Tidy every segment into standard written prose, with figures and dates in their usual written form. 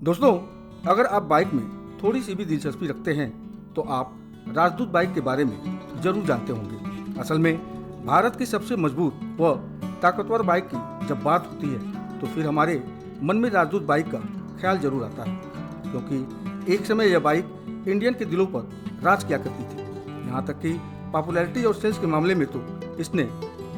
दोस्तों, अगर आप बाइक में थोड़ी सी भी दिलचस्पी रखते हैं तो आप राजदूत बाइक के बारे में जरूर जानते होंगे। असल में भारत की सबसे मजबूत व ताकतवर बाइक की जब बात होती है तो फिर हमारे मन में राजदूत बाइक का ख्याल जरूर आता है, क्योंकि एक समय यह बाइक इंडियन के दिलों पर राज किया करती थी। यहाँ तक कि पॉपुलैरिटी और सेल्स के मामले में तो इसने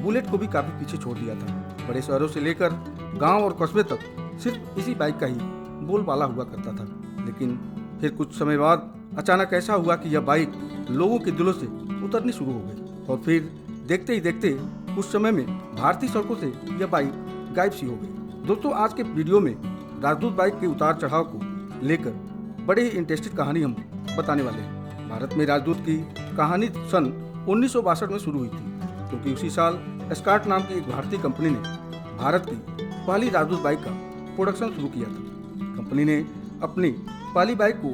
बुलेट को भी काफ़ी पीछे छोड़ दिया था। बड़े शहरों से लेकर गांव और कस्बे तक सिर्फ इसी बाइक का ही बोलबाला हुआ करता था। लेकिन फिर कुछ समय बाद अचानक ऐसा हुआ कि यह बाइक लोगों के दिलों से उतरनी शुरू हो गई और फिर देखते ही देखते कुछ समय में भारतीय सड़कों से यह बाइक गायब सी हो गई। दोस्तों, आज के वीडियो में राजदूत बाइक के उतार चढ़ाव को लेकर बड़े ही इंटरेस्टिंग कहानी हम बताने वाले हैं। भारत में राजदूत की कहानी सन 1962 में शुरू हुई थी, क्योंकि उसी साल स्कॉट नाम की एक भारतीय कंपनी ने भारत की पहली राजदूत बाइक का प्रोडक्शन शुरू किया था। कंपनी ने अपनी पहली बाइक को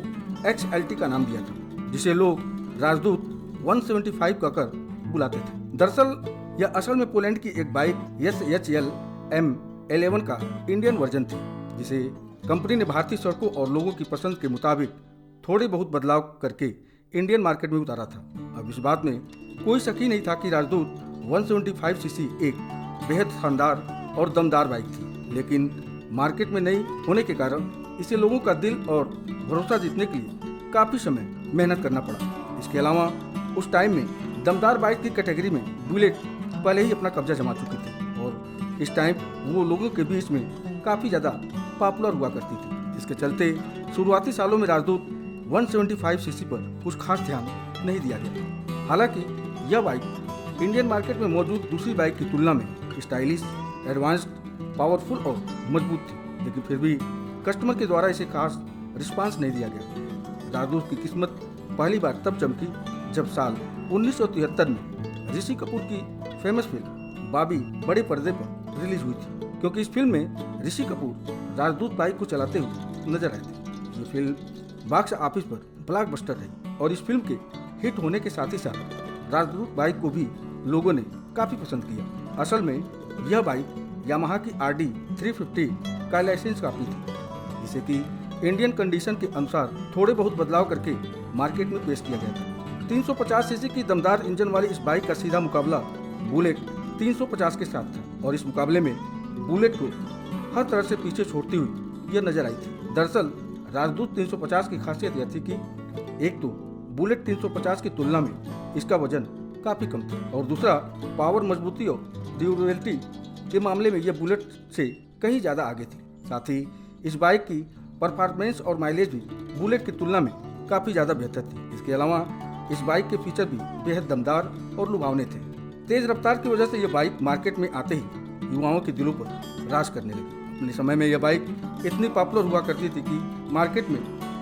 XLT का नाम दिया था, जिसे लोग राजदूत 175 कहकर बुलाते थे। दरअसल यह असल में पोलैंड की एक बाइक SHL M11 का इंडियन वर्जन थी, जिसे कंपनी ने भारतीय सड़कों और लोगों की पसंद के मुताबिक थोड़े बहुत बदलाव करके इंडियन मार्केट में उतारा था। अब इस बात में कोई शक ही नहीं था कि राजदूत 175 सीसी एक बेहद शानदार और दमदार बाइक थी, लेकिन मार्केट में नहीं होने के कारण इसे लोगों का दिल और भरोसा जीतने के लिए काफ़ी समय मेहनत करना पड़ा। इसके अलावा उस टाइम में दमदार बाइक की कैटेगरी में बुलेट पहले ही अपना कब्जा जमा चुकी थी और इस टाइम वो लोगों के बीच में काफ़ी ज़्यादा पॉपुलर हुआ करती थी, जिसके चलते शुरुआती सालों में राजदूत 175 सीसी पर कुछ खास ध्यान नहीं दिया गया। हालांकि यह बाइक इंडियन मार्केट में मौजूद दूसरी बाइक की तुलना में स्टाइलिश, एडवांस्ड, पावरफुल और मजबूत थी, लेकिन फिर भी कस्टमर के द्वारा इसे खास रिस्पांस नहीं दिया गया। राजदूत की किस्मत पहली बार तब चमकी जब साल 1973 में ऋषि कपूर की फेमस फिल्म बाबी बड़े पर्दे पर रिलीज हुई थी, क्योंकि इस फिल्म में ऋषि कपूर राजदूत बाइक को चलाते हुए नजर आए थे। ये फिल्म बॉक्स ऑफिस पर ब्लॉकबस्टर रही और इस फिल्म के हिट होने के साथ ही साथ राजदूत बाइक को भी लोगों ने काफ़ी पसंद किया। असल में यह बाइक यामाहा की RD 350 का लाइसेंस कॉपी थी, जिसे कि इंडियन कंडीशन के अनुसार थोड़े बहुत बदलाव करके मार्केट में पेश किया गया था। 350 सीसी की दमदार इंजन वाली इस बाइक का सीधा मुकाबला बुलेट 350 के साथ था और इस मुकाबले में बुलेट को हर तरह से पीछे छोड़ती हुई यह नजर आई थी। दरअसल राजदूत 350 की खासियत यह थी कि एक तो बुलेट 350 की तुलना में इसका वजन काफ़ी कम था और दूसरा पावर, मजबूती और ड्यूरेबिलिटी के मामले में यह बुलेट से कहीं ज़्यादा आगे थी। साथ ही इस बाइक की परफॉर्मेंस और माइलेज भी बुलेट की तुलना में काफ़ी ज़्यादा बेहतर थी। इसके अलावा इस बाइक के फीचर भी बेहद दमदार और लुभावने थे। तेज़ रफ्तार की वजह से यह बाइक मार्केट में आते ही युवाओं के दिलों पर राज करने लगी। अपने समय में यह बाइक इतनी पॉपुलर हुआ करती थी कि मार्केट में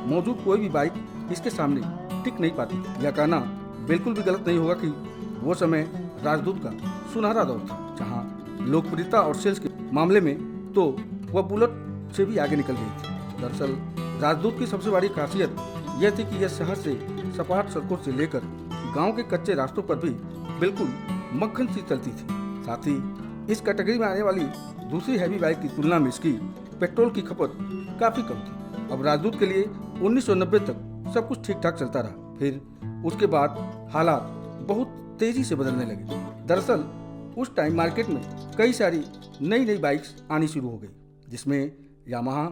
मौजूद कोई भी बाइक इसके सामने टिक नहीं पाती थी। यह कहना बिल्कुल भी गलत नहीं होगा कि वो समय राजदूत का सुनहरा दौर था, जहाँ लोकप्रियता और सेल्स के मामले में तो वह बुलेट से भी आगे निकल गई थी। दरअसल राजदूत की सबसे बड़ी खासियत यह थी कि यह शहर से सपाट सड़कों से लेकर गांव के कच्चे रास्तों पर भी बिल्कुल मक्खन सी चलती थी। साथ ही इस कैटेगरी में आने वाली दूसरी हैवी बाइक की तुलना में इसकी पेट्रोल की खपत काफ़ी कम थी। अब राजदूत के लिए 1990 तक सब कुछ ठीक ठाक चलता रहा, फिर उसके बाद हालात बहुत तेज़ी से बदलने लगे। दरअसल उस टाइम मार्केट में कई सारी नई बाइक्स आनी शुरू हो गई, जिसमें यामाहा,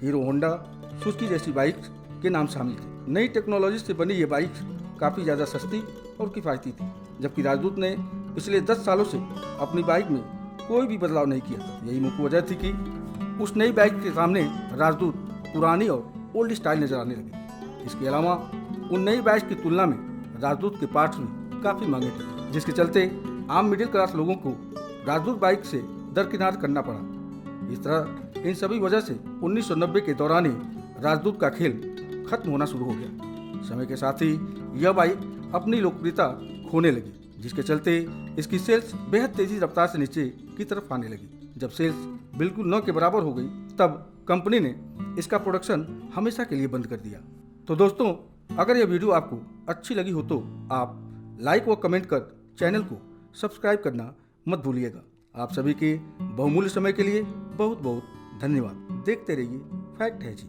हीरो होंडा, सुजुकी जैसी बाइक्स के नाम शामिल थे। नई टेक्नोलॉजी से बनी ये बाइक्स काफ़ी ज़्यादा सस्ती और किफ़ायती थी, जबकि राजदूत ने पिछले 10 सालों से अपनी बाइक में कोई भी बदलाव नहीं किया। यही मुख्य वजह थी कि उस नई बाइक के सामने राजदूत पुरानी और ओल्ड स्टाइल नजर आने लगी। इसके अलावा उन नई बाइक की तुलना में राजदूत के पार्ट्स भी काफ़ी महंगे थे, जिसके चलते आम मिडिल क्लास लोगों को राजदूत बाइक से दरकिनार करना पड़ा। इस तरह इन सभी वजह से 1990 के दौरान ही राजदूत का खेल खत्म होना शुरू हो गया। समय के साथ ही यह बाइक अपनी लोकप्रियता खोने लगी, जिसके चलते इसकी सेल्स बेहद तेजी रफ्तार से नीचे की तरफ आने लगी। जब सेल्स बिल्कुल न के बराबर हो गई, तब कंपनी ने इसका प्रोडक्शन हमेशा के लिए बंद कर दिया। तो दोस्तों, अगर यह वीडियो आपको अच्छी लगी हो तो आप लाइक व कमेंट कर चैनल को सब्सक्राइब करना मत भूलिएगा। आप सभी के बहुमूल्य समय के लिए बहुत बहुत धन्यवाद। देखते रहिए फैक्ट है जी।